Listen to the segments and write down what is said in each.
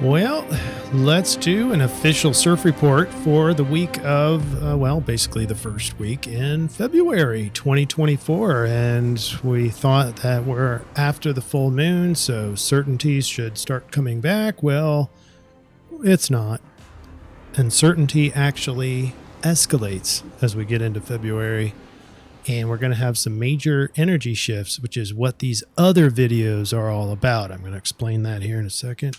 Well, let's do an official surf report for the week of, basically the first week in February 2024. And we thought that we're after the full moon, so certainties should start coming back. Well, it's not. Uncertainty actually escalates as we get into February. And we're going to have some major energy shifts, which is what these other videos are all about. I'm going to explain that here in a second.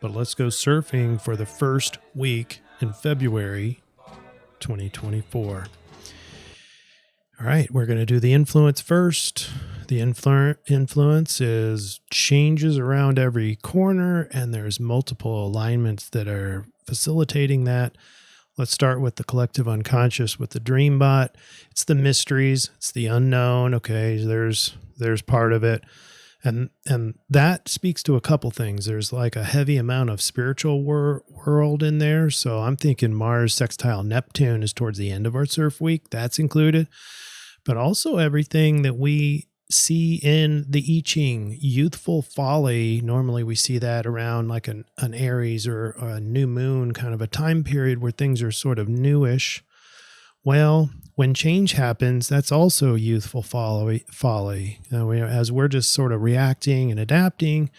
But let's go surfing for the first week in February 2024. All right, we're going to do the influence first. The influence is changes around every corner, and there's multiple alignments that are facilitating that. Let's start with the collective unconscious with the dream bot. It's the mysteries. It's the unknown. Okay, there's part of it. And that speaks to a couple things. There's like a heavy amount of spiritual world in there. So I'm thinking Mars sextile Neptune is towards the end of our surf week. That's included. But also everything that we see in the I-Ching, youthful folly. Normally we see that around like an Aries or a new moon, kind of a time period where things are sort of newish. Well, when change happens, that's also youthful folly. As we're just sort of reacting and adapting,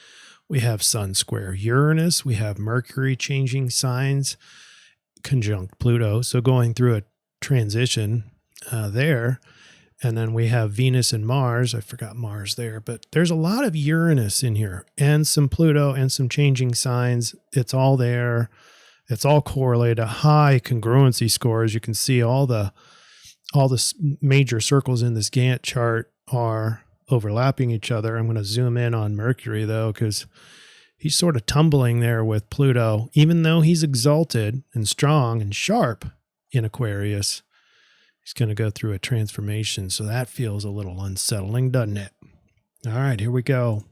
we have Sun square Uranus, we have Mercury changing signs, conjunct Pluto, so going through a transition there. And then we have Venus and Mars. I forgot Mars there, but there's a lot of Uranus in here and some Pluto and some changing signs. It's all there. It's all correlated, high congruency scores. You can see all the major circles in this Gantt chart are overlapping each other. I'm going to zoom in on Mercury though, because he's sort of tumbling there with Pluto, even though he's exalted and strong and sharp in Aquarius. He's going to go through a transformation. So that feels a little unsettling, doesn't it? All right, here we go.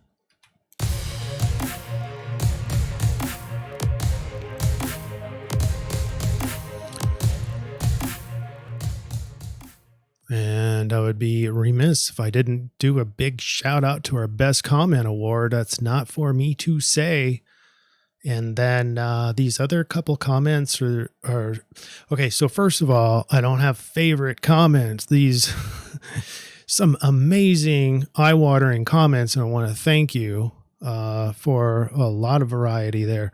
And I would be remiss if I didn't do a big shout out to our best comment award. That's not for me to say. And then these other couple comments are okay. So first of all, I don't have favorite comments. These some amazing eye-watering comments, and I want to thank you for a lot of variety there.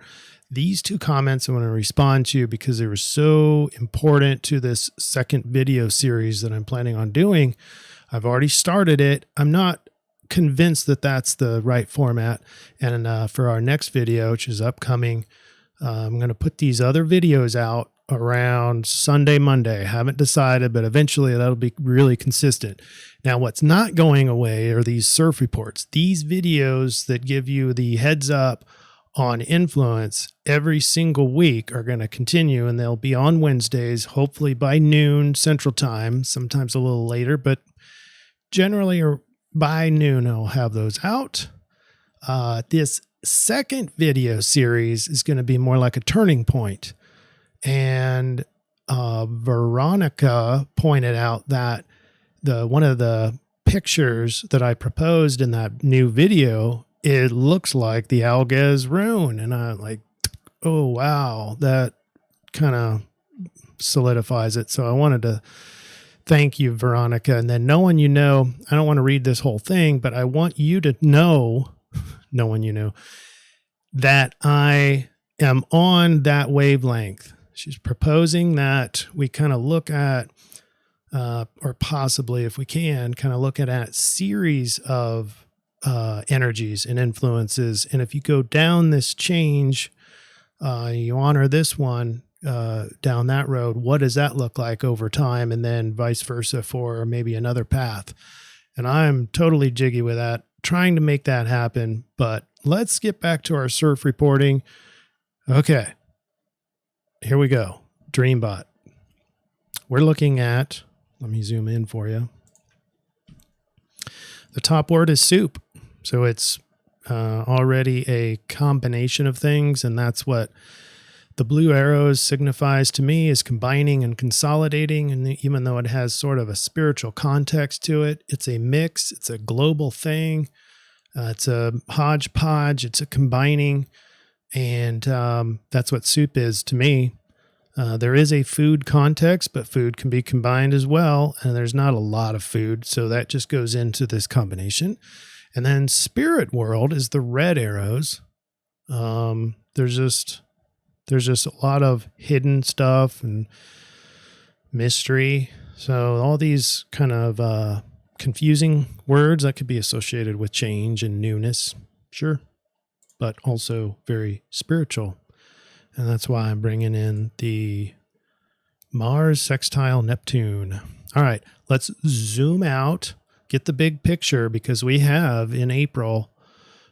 These two comments I want to respond to because they were so important to this second video series that I'm planning on doing. I've already started it. I'm not convinced that that's the right format. And for our next video, which is upcoming, I'm going to put these other videos out around Sunday, Monday. I haven't decided, but eventually that'll be really consistent. Now, what's not going away are these surf reports. These videos that give you the heads up on influence every single week are going to continue, and they'll be on Wednesdays, hopefully by noon Central Time, sometimes a little later, but generally by noon I'll have those out. This second video series is going to be more like a turning point, and Veronica pointed out that one of the pictures that I proposed in that new video, it looks like the Algez rune. And I'm like, oh, wow, that kind of solidifies it. So I wanted to thank you, Veronica. And then knowing you know, I don't want to read this whole thing, but I want you to know, knowing you know, that I am on that wavelength. She's proposing that we kind of look at, or possibly if we can, kind of look at a series of energies and influences. And if you go down this change, you honor this one down that road, what does that look like over time? And then vice versa for maybe another path. And I'm totally jiggy with that, trying to make that happen. But let's get back to our surf reporting. Okay, here we go. Dreambot. We're looking at, let me zoom in for you. The top word is soup. So it's already a combination of things, and that's what the blue arrows signifies to me, is combining and consolidating. And even though it has sort of a spiritual context to it, it's a mix, it's a global thing, it's a hodgepodge, it's a combining. And that's what soup is to me. There is a food context, but food can be combined as well. And there's not a lot of food, so that just goes into this combination. And then spirit world is the red arrows. There's just a lot of hidden stuff and mystery. So all these kind of confusing words that could be associated with change and newness, sure, but also very spiritual. And that's why I'm bringing in the Mars sextile Neptune. All right, let's zoom out, get the big picture, because we have in April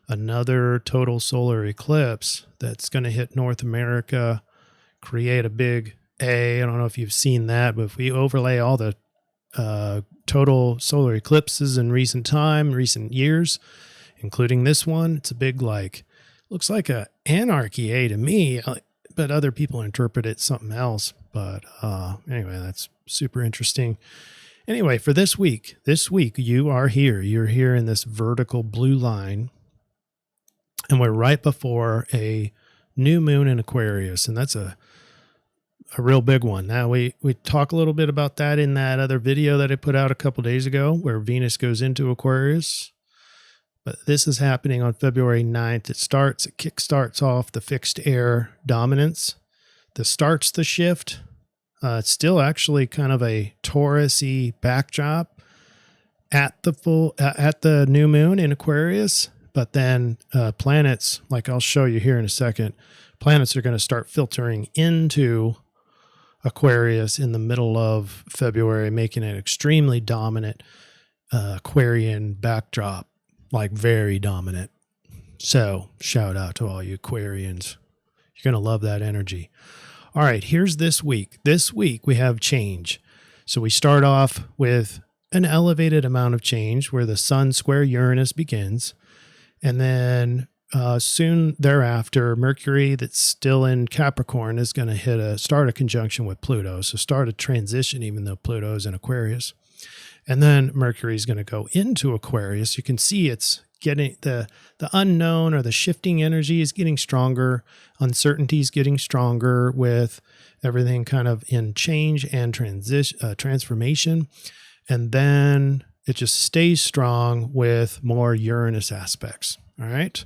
another total solar eclipse that's going to hit North America, create a big A. I don't know if you've seen that, but if we overlay all the total solar eclipses in recent years, including this one, it's a big, looks like a anarchy A to me, but other people interpret it something else. But anyway, that's super interesting. Anyway, for this week, you are here. You're here in this vertical blue line, and we're right before a new moon in Aquarius, and that's a real big one. Now, we talk a little bit about that in that other video that I put out a couple days ago where Venus goes into Aquarius. But this is happening on February 9th. It kickstarts off the fixed air dominance. This starts the shift. It's still actually kind of a Taurus-y backdrop at the new moon in Aquarius. But then planets, like I'll show you here in a second, planets are going to start filtering into Aquarius in the middle of February, making it extremely dominant Aquarian backdrop. Like very dominant. So shout out to all you Aquarians. You're going to love that energy. All right, here's this week. This week we have change. So we start off with an elevated amount of change where the Sun square Uranus begins. And then soon thereafter, Mercury, that's still in Capricorn, is going to start a conjunction with Pluto. So start a transition, even though Pluto is in Aquarius. And then Mercury is going to go into Aquarius. You can see it's getting the unknown, or the shifting energy is getting stronger. Uncertainty is getting stronger with everything kind of in change and transformation. And then it just stays strong with more Uranus aspects. All right.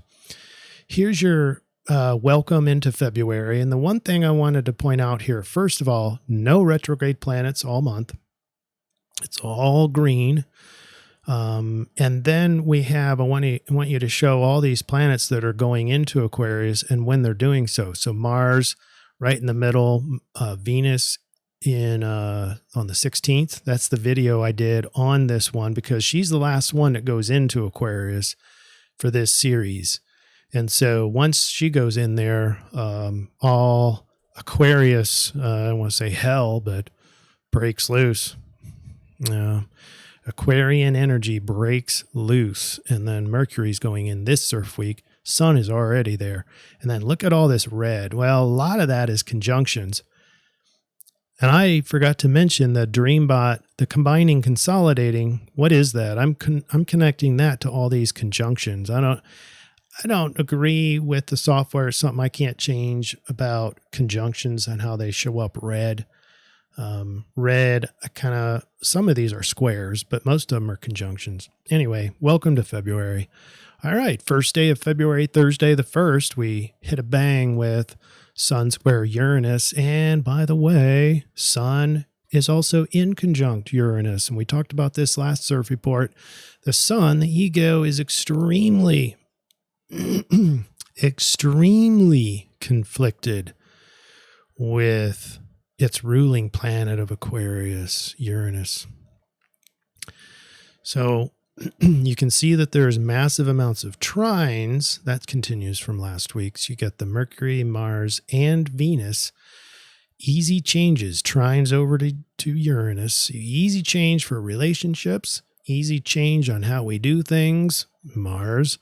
Here's your welcome into February. And the one thing I wanted to point out here, first of all, no retrograde planets all month. It's all green. And then we have, I want you to show all these planets that are going into Aquarius and when they're doing so. So Mars right in the middle, Venus on the 16th. That's the video I did on this one because she's the last one that goes into Aquarius for this series. And so once she goes in there, all Aquarius, I don't want to say hell, but breaks loose. Aquarian energy breaks loose, and then Mercury's going in this surf week. Sun is already there. And then look at all this red. Well, a lot of that is conjunctions. And I forgot to mention the Dreambot, the combining consolidating. What is that? I'm connecting that to all these conjunctions. I don't agree with the software. It's something I can't change about conjunctions and how they show up red. Red, some of these are squares, but most of them are conjunctions. Anyway, welcome to February. All right, first day of February, Thursday the 1st, we hit a bang with Sun square Uranus. And by the way, Sun is also in conjunct Uranus. And we talked about this last surf report. The Sun, the ego, is extremely, extremely conflicted with its ruling planet of Aquarius, Uranus. So you can see that there's massive amounts of trines. That continues from last week. So you get the Mercury, Mars, and Venus. Easy changes, trines over to Uranus. Easy change for relationships. Easy change on how we do things, Mars.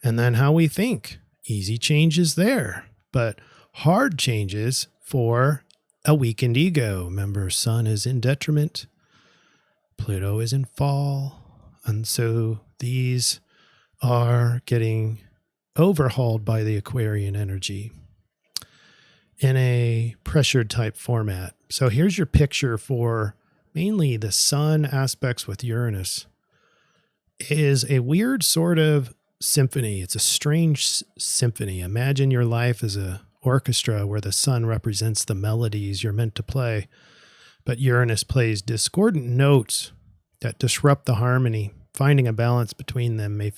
And then how we think. Easy changes there. But hard changes for a weakened ego. Remember, Sun is in detriment. Pluto is in fall. And so these are getting overhauled by the Aquarian energy in a pressured type format. So here's your picture for mainly the sun aspects with Uranus. It is a weird sort of symphony. It's a strange symphony. Imagine your life as a orchestra where the sun represents the melodies you're meant to play, but Uranus plays discordant notes that disrupt the harmony. Finding a balance between them may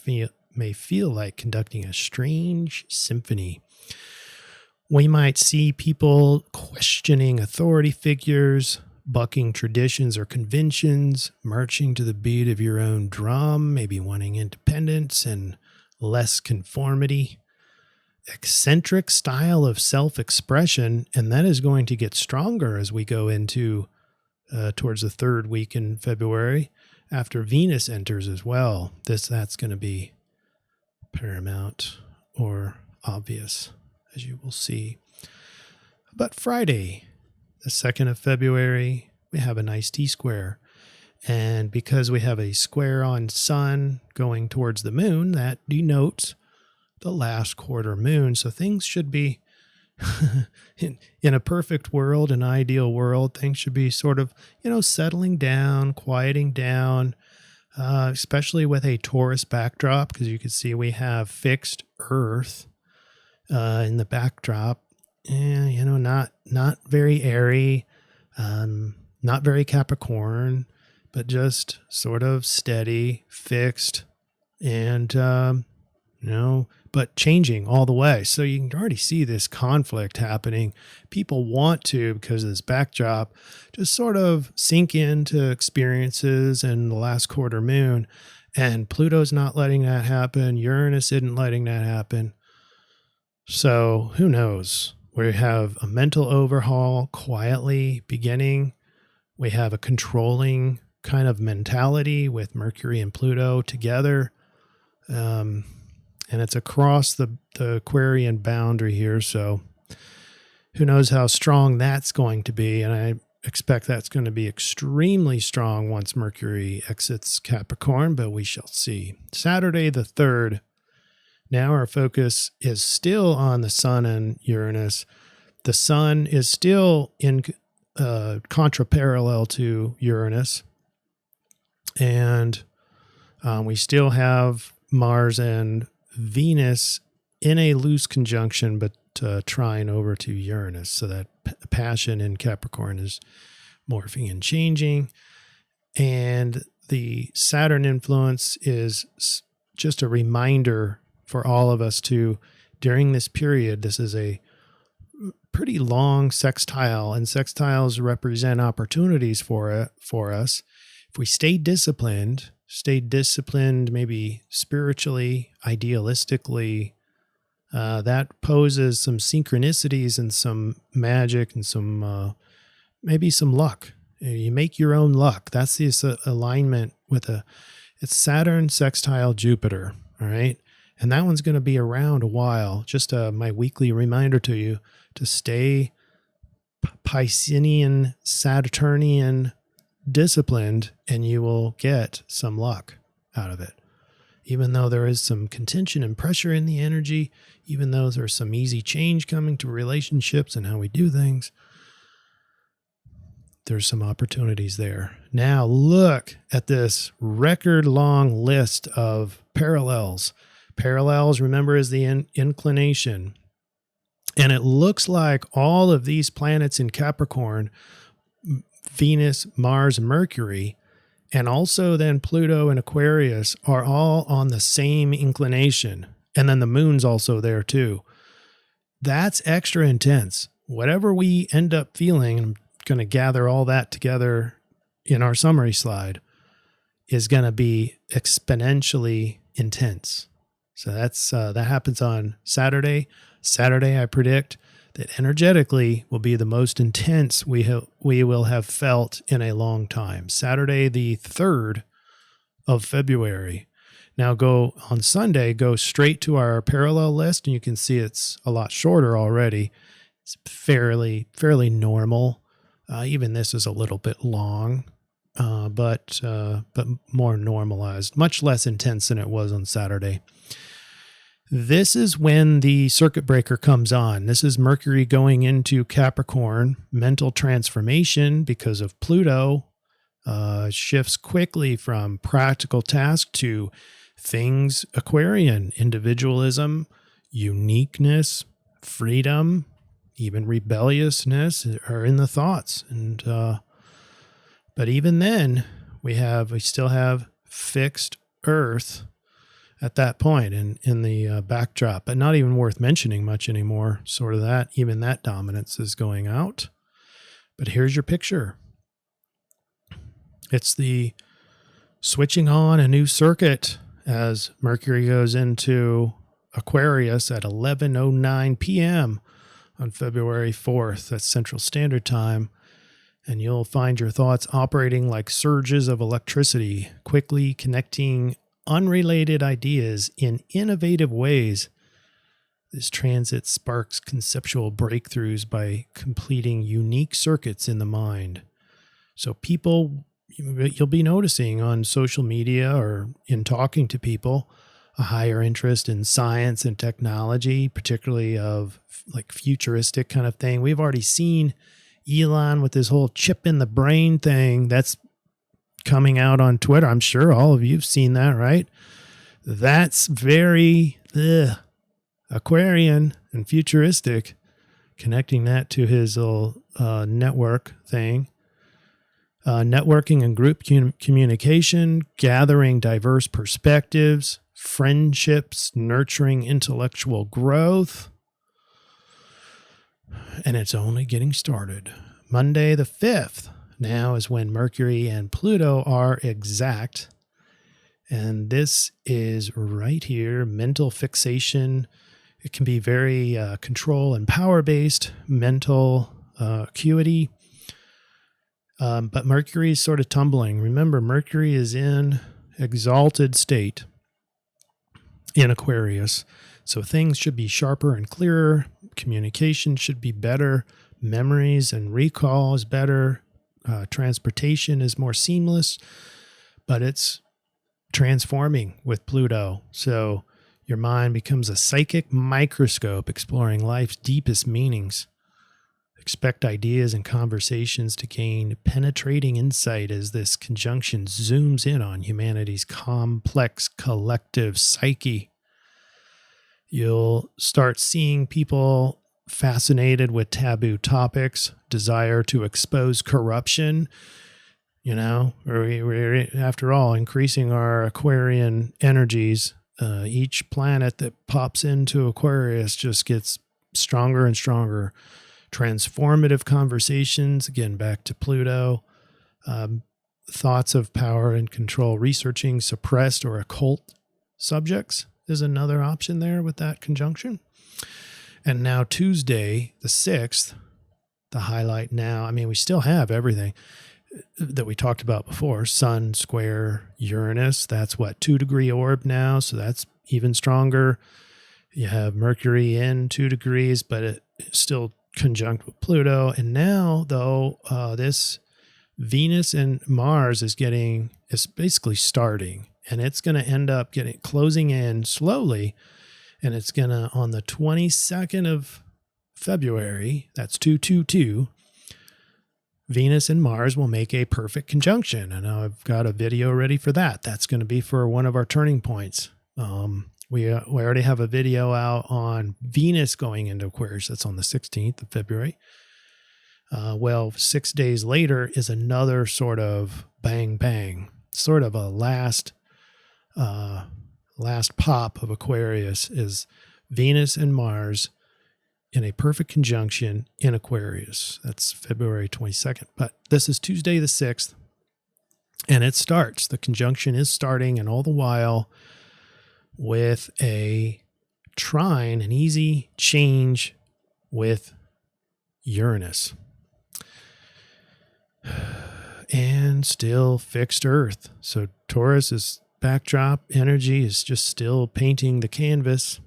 feel like conducting a strange symphony. We might see people questioning authority figures, bucking traditions or conventions, marching to the beat of your own drum, maybe wanting independence and less conformity. Eccentric style of self-expression, and that is going to get stronger as we go into towards the third week in February, after Venus enters as well. That's going to be paramount or obvious, as you will see. But Friday, the 2nd of February, we have a nice T-square. And because we have a square on Sun going towards the moon, that denotes the last quarter moon. So things should be, in a perfect world, an ideal world, things should be sort of, settling down, quieting down, especially with a Taurus backdrop, because you can see we have fixed Earth in the backdrop. Not very airy, not very Capricorn, but just sort of steady, fixed, and, but changing all the way. So you can already see this conflict happening. People want to, because of this backdrop, just sort of sink into experiences in the last quarter moon. And Pluto's not letting that happen. Uranus isn't letting that happen. So who knows? We have a mental overhaul quietly beginning. We have a controlling kind of mentality with Mercury and Pluto together. And it's across the Aquarian boundary here. So who knows how strong that's going to be. And I expect that's going to be extremely strong once Mercury exits Capricorn, but we shall see. Saturday the 3rd. Now our focus is still on the Sun and Uranus. The Sun is still in contraparallel to Uranus. And we still have Mars and Venus in a loose conjunction, but trine over to Uranus. So that passion in Capricorn is morphing and changing. And the Saturn influence is just a reminder for all of us to, during this period, this is a pretty long sextile, and sextiles represent opportunities for us. If we stay disciplined maybe spiritually, idealistically, that poses some synchronicities and some magic and some maybe some luck. You make your own luck. That's this alignment with it's Saturn sextile Jupiter, all right? And that one's going to be around a while. Just my weekly reminder to you to stay Piscean, Saturnian disciplined, and you will get some luck out of it. Even though there is some contention and pressure in the energy, even though there's some easy change coming to relationships and how we do things, there's some opportunities there. Now look at this record long list of parallels. Parallels, remember, is the inclination. And it looks like all of these planets in Capricorn, Venus, Mars, Mercury, and also then Pluto and Aquarius are all on the same inclination. And then the moon's also there too. That's extra intense. Whatever we end up feeling, I'm going to gather all that together in our summary slide, is going to be exponentially intense. So that happens on Saturday. Saturday, I predict that energetically will be the most intense we will have felt in a long time. Saturday, the 3rd of February. Now go on Sunday, go straight to our parallel list, and you can see it's a lot shorter already. It's fairly normal. Even this is a little bit long, but more normalized, much less intense than it was on Saturday. This is when the circuit breaker comes on. This is Mercury going into Capricorn, mental transformation because of Pluto. Shifts quickly from practical task to things Aquarian, individualism, uniqueness, freedom, even rebelliousness are in the thoughts. And but even then, we still have fixed Earth at that point in the backdrop, but not even worth mentioning much anymore. Sort of even that dominance is going out. But here's your picture. It's the switching on a new circuit as Mercury goes into Aquarius at 11:09 p.m. on February 4th. That's Central Standard Time. And you'll find your thoughts operating like surges of electricity, quickly connecting unrelated ideas in innovative ways. This transit sparks conceptual breakthroughs by completing unique circuits in the mind. So you'll be noticing on social media or in talking to people a higher interest in science and technology, particularly of like futuristic kind of thing. We've already seen Elon with this whole chip in the brain thing that's coming out on Twitter. I'm sure all of you've seen that, right? That's very Aquarian and futuristic, connecting that to his little network thing. Networking and group communication, gathering diverse perspectives, friendships, nurturing intellectual growth. And it's only getting started. Monday the 5th now is when Mercury and Pluto are exact. And this is right here, mental fixation. It can be very control and power-based, mental acuity. But Mercury is sort of tumbling. Remember, Mercury is in exalted state in Aquarius. So things should be sharper and clearer. Communication should be better. Memories and recall is better. Transportation is more seamless. But it's transforming with Pluto. So your mind becomes a psychic microscope exploring life's deepest meanings. Expect ideas and conversations to gain penetrating insight as this conjunction zooms in on humanity's complex collective psyche. You'll start seeing people fascinated with taboo topics, desire to expose corruption. We're after all increasing our Aquarian energies. Each planet that pops into Aquarius just gets stronger and stronger. Transformative conversations, again, back to Pluto. Thoughts of power and control, researching suppressed or occult subjects is another option there with that conjunction. And now Tuesday, the 6th, the highlight now, we still have everything that we talked about before. Sun square Uranus, that's 2-degree orb now, so that's even stronger. You have Mercury in 2 degrees, but it's still conjunct with Pluto. And now, though, this Venus and Mars is basically starting, and it's going to end up closing in slowly. And it's going to, on the 22nd of February, that's 222, Venus and Mars will make a perfect conjunction. And I've got a video ready for that. That's going to be for one of our turning points. We already have a video out on Venus going into Aquarius. That's on the 16th of February. 6 days later is another sort of bang, bang, sort of a last pop of Aquarius is Venus and Mars in a perfect conjunction in Aquarius. That's February 22nd. But this is Tuesday the 6th, and it starts. The conjunction is starting, and all the while with a trine, an easy change with Uranus. And still fixed Earth. So Taurus's backdrop energy is just still painting the canvas.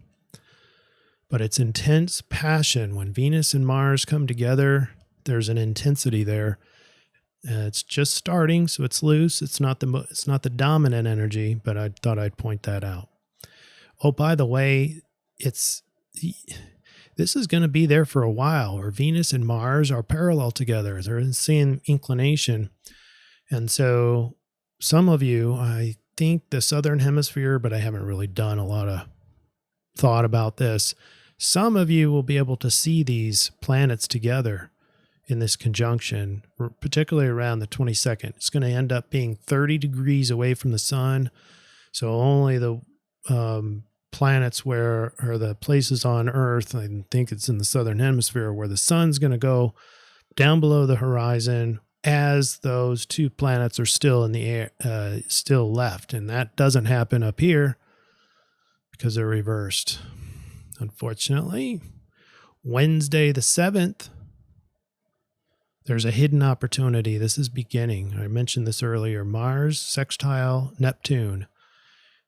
But it's intense passion. When Venus and Mars come together, there's an intensity there. It's just starting, so it's loose. It's not the dominant energy, but I thought I'd point that out. Oh, by the way, it's this is going to be there for a while, where Venus and Mars are parallel together. They're in the same inclination. And so some of you, I think the southern hemisphere, but I haven't really done a lot of thought about this. Some of you will be able to see these planets together in this conjunction, particularly around the 22nd. It's going to end up being 30 degrees away from the sun. So only the planets or the places on Earth, I think it's in the southern hemisphere, where the sun's going to go down below the horizon as those two planets are still in the air, still left. And that doesn't happen up here because they're reversed. Unfortunately, Wednesday the 7th, there's a hidden opportunity. This is beginning. I mentioned this earlier. Mars sextile Neptune.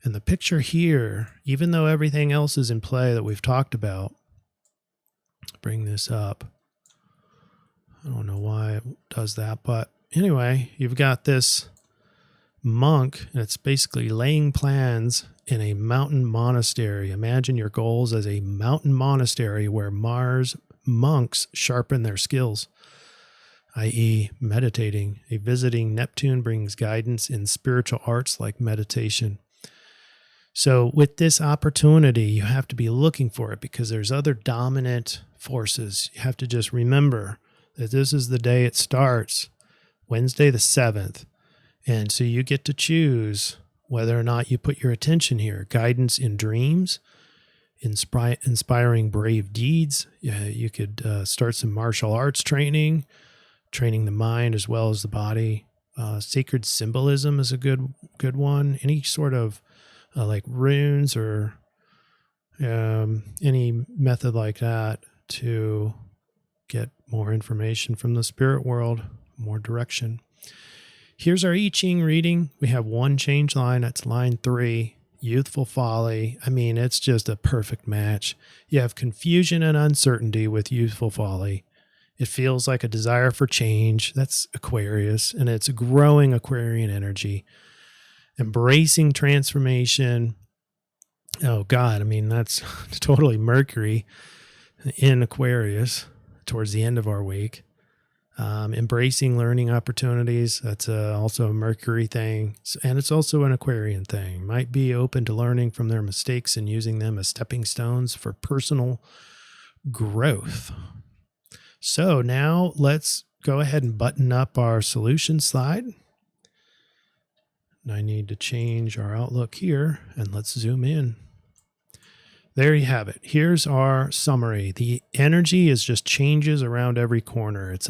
And the picture here, even though everything else is in play that we've talked about, bring this up. I don't know why it does that, but anyway, you've got this monk, and it's basically laying plans in a mountain monastery. Imagine your goals as a mountain monastery where Mars monks sharpen their skills, i.e. meditating. A visiting Neptune brings guidance in spiritual arts like meditation. So with this opportunity, you have to be looking for it because there's other dominant forces. You have to just remember that this is the day it starts, Wednesday the 7th. And so you get to choose whether or not you put your attention here. Guidance in dreams, inspiring brave deeds. You could start some martial arts training the mind as well as the body. Sacred symbolism is a good one. Any sort of like runes or any method like that to get more information from the spirit world, more direction. Here's our I-Ching reading. We have one change line. That's line 3, youthful folly. I mean, it's just a perfect match. You have confusion and uncertainty with youthful folly. It feels like a desire for change. That's Aquarius, and it's a growing Aquarian energy. Embracing transformation. Oh God, I mean, that's totally Mercury in Aquarius towards the end of our week. Embracing learning opportunities. That's also a Mercury thing. And it's also an Aquarian thing. Might be open to learning from their mistakes and using them as stepping stones for personal growth. So now let's go ahead and button up our solution slide. I need to change our outlook here, and let's zoom in. There you have it. Here's our summary. The energy is just changes around every corner. It's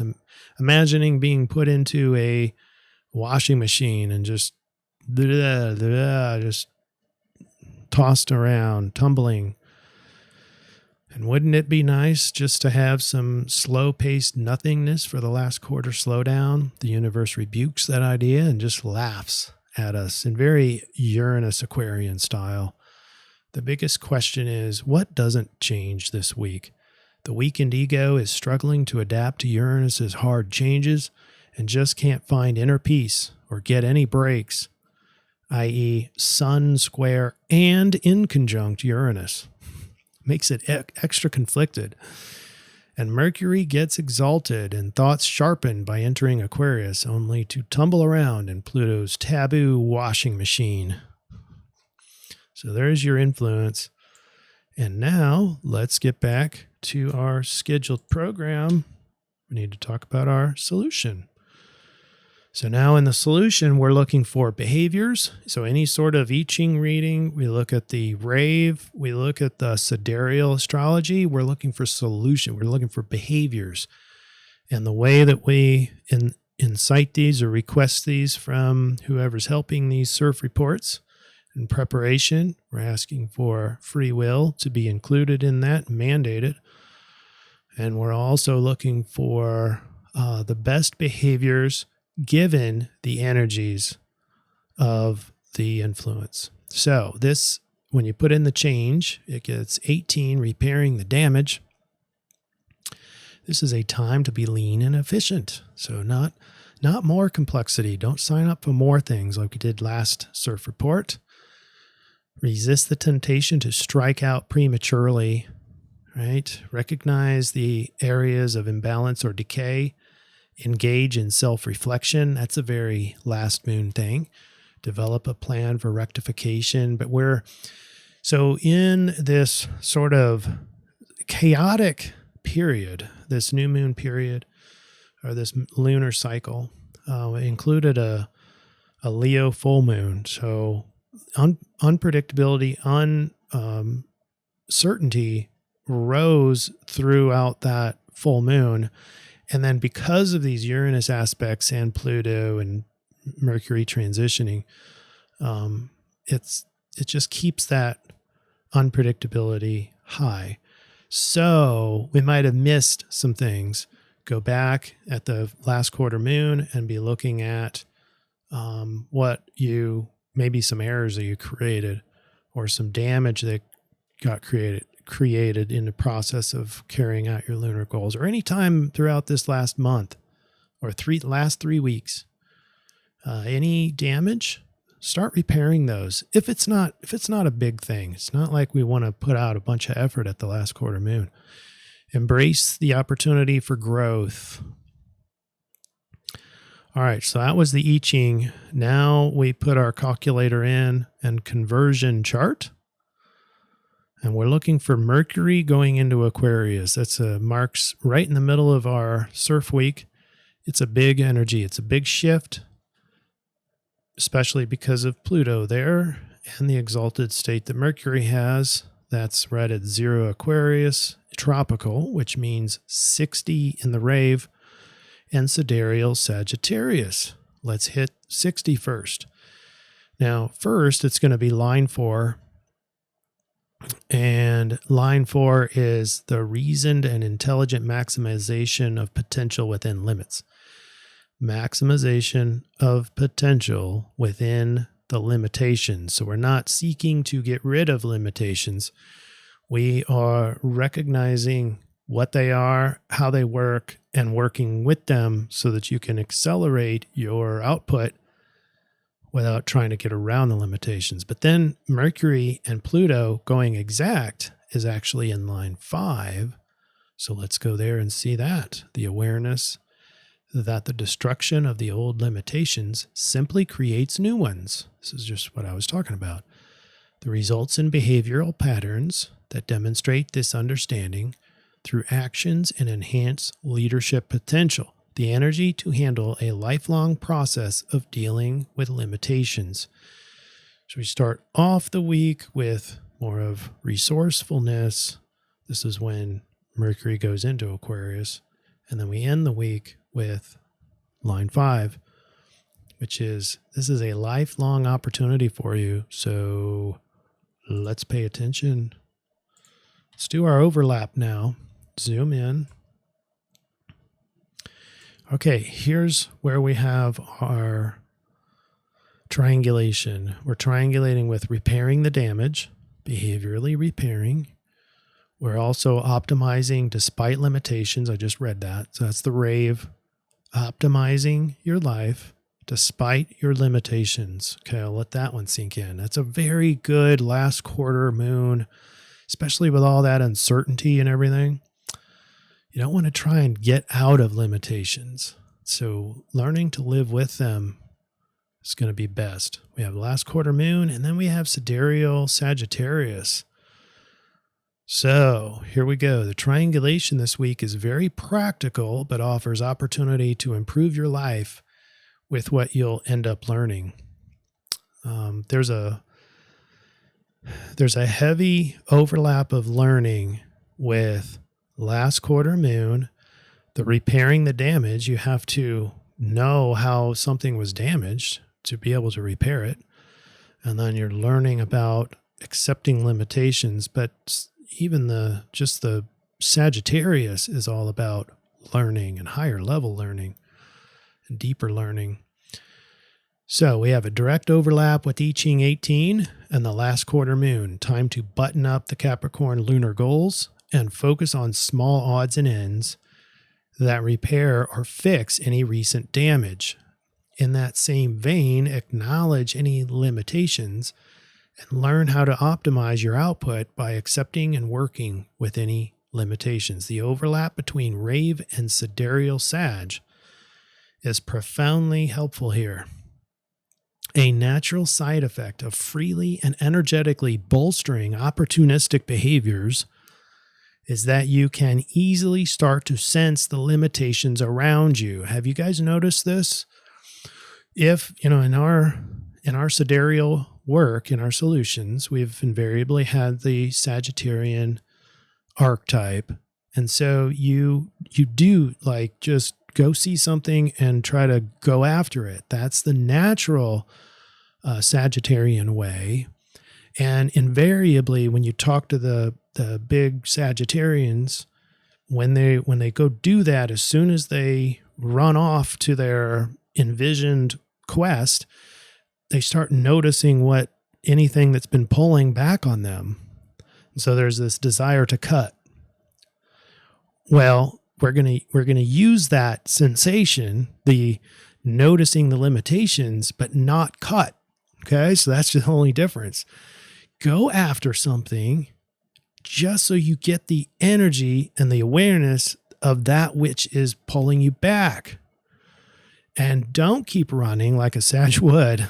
imagining being put into a washing machine and just tossed around, tumbling. And wouldn't it be nice just to have some slow-paced nothingness for the last quarter slowdown? The universe rebukes that idea and just laughs at us in very Uranus Aquarian style. The biggest question is, what doesn't change this week? The weakened ego is struggling to adapt to Uranus's hard changes and just can't find inner peace or get any breaks, i.e. Sun square and in conjunct Uranus. Makes it extra conflicted. And Mercury gets exalted and thoughts sharpened by entering Aquarius, only to tumble around in Pluto's taboo washing machine. So there's your influence. And now let's get back to our scheduled program. We need to talk about our solution. So now in the solution, we're looking for behaviors. So any sort of I-Ching reading, we look at the rave, we look at the Sidereal Astrology, we're looking for solution, we're looking for behaviors. And the way that we incite these or request these from whoever's helping these CIRF reports in preparation, we're asking for free will to be included in that, mandated. And we're also looking for the best behaviors given the energies of the influence. So this, when you put in the change, it gets 18, repairing the damage. This is a time to be lean and efficient. So not more complexity. Don't sign up for more things like we did last CIRF report. Resist the temptation to strike out prematurely, right? Recognize the areas of imbalance or decay. Engage in self-reflection. That's a very last moon thing. Develop a plan for rectification. But so in this sort of chaotic period, this new moon period, or this lunar cycle, it included a Leo full moon. So unpredictability, uncertainty rose throughout that full moon. And then because of these Uranus aspects and Pluto and Mercury transitioning, it just keeps that unpredictability high. So we might have missed some things. Go back at the last quarter moon and be looking at maybe some errors that you created or some damage that got created in the process of carrying out your lunar goals, or any time throughout this last month or last 3 weeks. Any damage, start repairing those. If it's not a big thing, it's not like we want to put out a bunch of effort at the last quarter moon. Embrace the opportunity for growth. All right, so that was the I-Ching. Now we put our calculator in and conversion chart. And we're looking for Mercury going into Aquarius. That's marks right in the middle of our CIRF week. It's a big energy. It's a big shift, especially because of Pluto there and the exalted state that Mercury has. That's right at 0 Aquarius, tropical, which means 60 in the rave, and sidereal Sagittarius. Let's hit 60 first. Now, first, it's going to be line 4. And line 4 is the reasoned and intelligent maximization of potential within limits. Maximization of potential within the limitations. So we're not seeking to get rid of limitations. We are recognizing what they are, how they work, and working with them so that you can accelerate your output without trying to get around the limitations. But then Mercury and Pluto going exact is actually in line 5. So let's go there and see that. The awareness that the destruction of the old limitations simply creates new ones. This is just what I was talking about. The results in behavioral patterns that demonstrate this understanding through actions and enhance leadership potential. The energy to handle a lifelong process of dealing with limitations. So we start off the week with more of resourcefulness. This is when Mercury goes into Aquarius. And then we end the week with line 5, which is, this is a lifelong opportunity for you. So let's pay attention. Let's do our overlap now. Zoom in. Okay, here's where we have our triangulation. We're triangulating with repairing the damage, behaviorally repairing. We're also optimizing despite limitations. I just read that. So that's the rave. Optimizing your life despite your limitations. Okay, I'll let that one sink in. That's a very good last quarter moon, especially with all that uncertainty and everything. You don't want to try and get out of limitations. So learning to live with them is going to be best. We have last quarter moon, and then we have sidereal Sagittarius. So here we go. The triangulation this week is very practical, but offers opportunity to improve your life with what you'll end up learning. There's a heavy overlap of learning with last quarter moon, the repairing the damage. You have to know how something was damaged to be able to repair it. And then you're learning about accepting limitations. But even the Sagittarius is all about learning and higher level learning and deeper learning. So we have a direct overlap with I-Ching 18 and the last quarter moon. Time to button up the Capricorn lunar goals and focus on small odds and ends that repair or fix any recent damage. In that same vein, acknowledge any limitations and learn how to optimize your output by accepting and working with any limitations. The overlap between Rave and Sidereal Sag is profoundly helpful here. A natural side effect of freely and energetically bolstering opportunistic behaviors is that you can easily start to sense the limitations around you. Have you guys noticed this? If, in our sidereal work, in our solutions, we've invariably had the Sagittarian archetype. And so you do like just go see something and try to go after it. That's the natural Sagittarian way. And invariably, when you talk to the big Sagittarians, when they go do that, as soon as they run off to their envisioned quest, they start noticing anything that's been pulling back on them. So there's this desire to cut. Well, we're gonna use that sensation, the noticing the limitations, but not cut. Okay, so that's the only difference. Go after something just so you get the energy and the awareness of that which is pulling you back. And don't keep running like a Sag would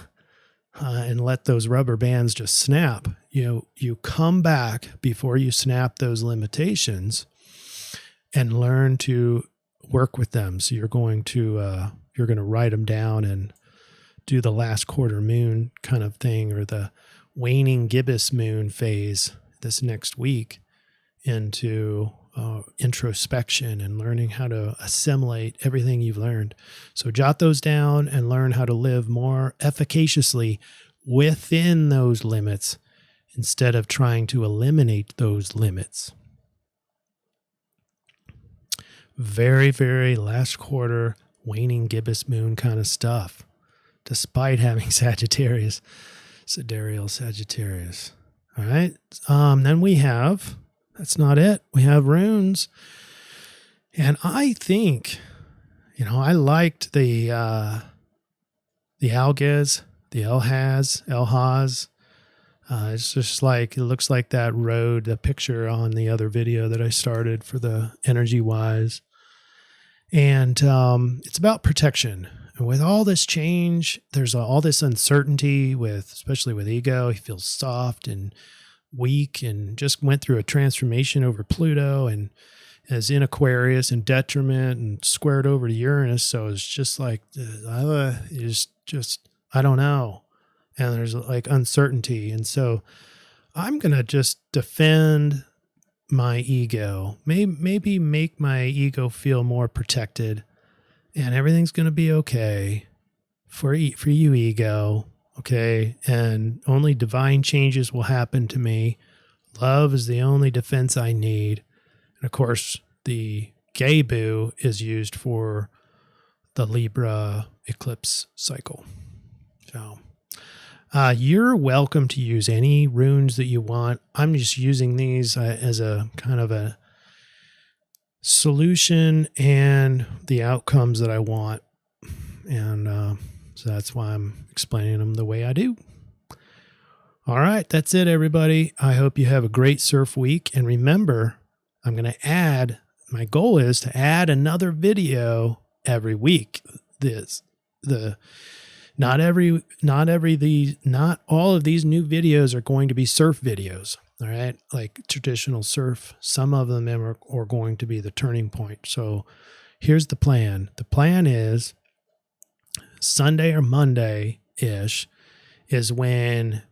and let those rubber bands just snap. You come back before you snap those limitations and learn to work with them. So you're going to write them down and do the last quarter moon kind of thing, or the waning gibbous moon phase this next week into introspection and learning how to assimilate everything you've learned. So jot those down and learn how to live more efficaciously within those limits instead of trying to eliminate those limits. Very, very last quarter waning gibbous moon kind of stuff, despite having Sagittarius, Sidereal Sagittarius. All right. Then we have, that's not it. We have runes. And I think, I liked the Algaz, the Elhaz. It's just like, it looks like that road, the picture on the other video that I started for the energy wise. And it's about protection. And with all this change, there's all this uncertainty especially with ego. He feels soft and weak and just went through a transformation over Pluto and is in Aquarius and detriment and squared over to Uranus. So it's just like, it's just, I don't know. And there's like uncertainty. And so I'm going to just defend my ego, maybe make my ego feel more protected, and everything's going to be okay for you, ego. Okay. And only divine changes will happen to me. Love is the only defense I need. And of course, the gay boo is used for the Libra eclipse cycle. So you're welcome to use any runes that you want. I'm just using these as a kind of a solution and the outcomes that I want. And so that's why I'm explaining them the way I do. All right, that's it, everybody. I hope you have a great surf week. And remember, I'm going to my goal is to add another video every week. Not all of these new videos are going to be surf videos. All right. Like traditional surf. Some of them are going to be the turning point. So here's the plan. The plan is Sunday or Monday-ish is when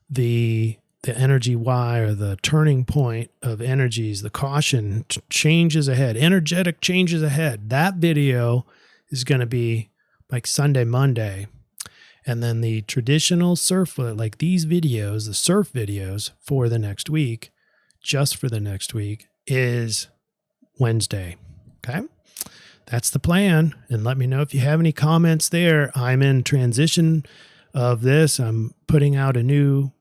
the energy Y, or the turning point of energies, the caution changes ahead, energetic changes ahead. That video is going to be like Sunday, Monday. And then the traditional surf, like these videos, the surf videos for the next week, just for the next week, is Wednesday. Okay. That's the plan. And let me know if you have any comments there. I'm in transition of this. I'm putting out a new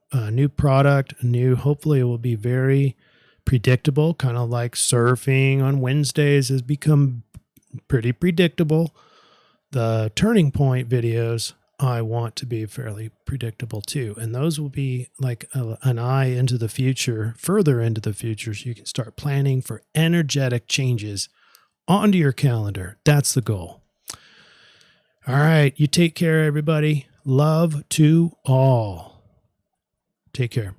product, hopefully it will be very predictable, kind of like surfing on Wednesdays has become pretty predictable. The turning point videos, I want to be fairly predictable too. And those will be like an eye into the future, further into the future, so you can start planning for energetic changes onto your calendar. That's the goal. All right. You take care, everybody. Love to all. Take care.